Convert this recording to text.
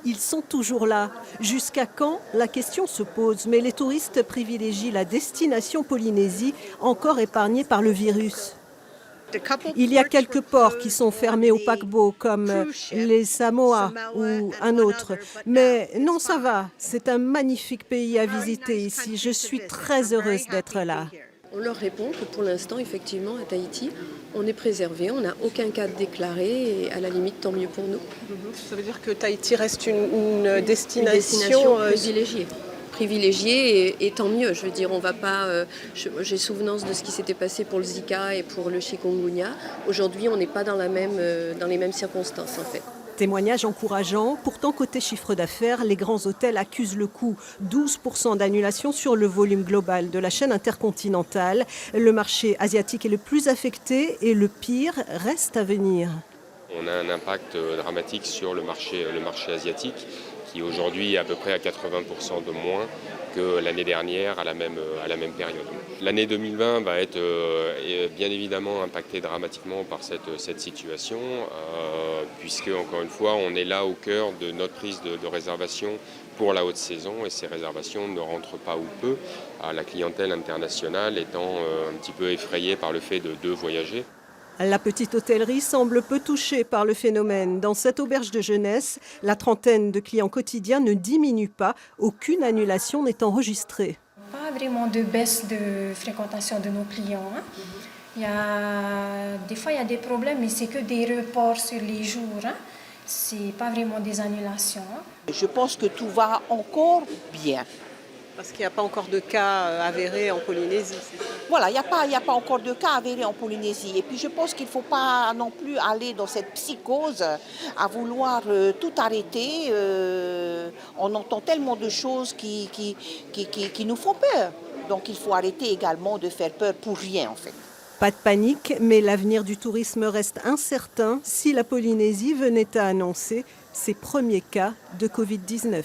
Ils sont toujours là. Jusqu'à quand? La question se pose, mais les touristes privilégient la destination Polynésie, encore épargnée par le virus. Il y a quelques ports qui sont fermés aux paquebots, comme les Samoa ou un autre. Mais non, ça va. C'est un magnifique pays à visiter ici. Je suis très heureuse d'être là. On leur répond que pour l'instant, effectivement, à Tahiti, on est préservé, on n'a aucun cas déclaré et à la limite, tant mieux pour nous. Ça veut dire que Tahiti reste une Une destination privilégiée et tant mieux. Je veux dire, on va pas. J'ai souvenance de ce qui s'était passé pour le Zika et pour le chikungunya. Aujourd'hui, on n'est pas dans les mêmes circonstances en fait. Témoignage encourageant. Pourtant, côté chiffre d'affaires, les grands hôtels accusent le coup. 12% d'annulation sur le volume global de la chaîne intercontinentale. Le marché asiatique est le plus affecté et le pire reste à venir. On a un impact dramatique sur le marché asiatique qui aujourd'hui est à peu près à 80% de moins que l'année dernière à la même période. L'année 2020 va être bien évidemment impactée dramatiquement par cette situation, puisque encore une fois on est là au cœur de notre prise de réservation pour la haute saison et ces réservations ne rentrent pas ou peu, la clientèle internationale étant un petit peu effrayée par le fait de voyager. La petite hôtellerie semble peu touchée par le phénomène. Dans cette auberge de jeunesse, la trentaine de clients quotidiens ne diminue pas. Aucune annulation n'est enregistrée. Pas vraiment de baisse de fréquentation de nos clients. Des fois, il y a des problèmes, mais c'est que des reports sur les jours. C'est pas vraiment des annulations. Je pense que tout va encore bien. Parce qu'il n'y a pas encore de cas avérés en Polynésie, c'est ça? Voilà, il n'y a pas encore de cas avérés en Polynésie. Et puis je pense qu'il ne faut pas non plus aller dans cette psychose à vouloir tout arrêter. On entend tellement de choses qui nous font peur. Donc il faut arrêter également de faire peur pour rien en fait. Pas de panique, mais l'avenir du tourisme reste incertain si la Polynésie venait à annoncer ses premiers cas de Covid-19.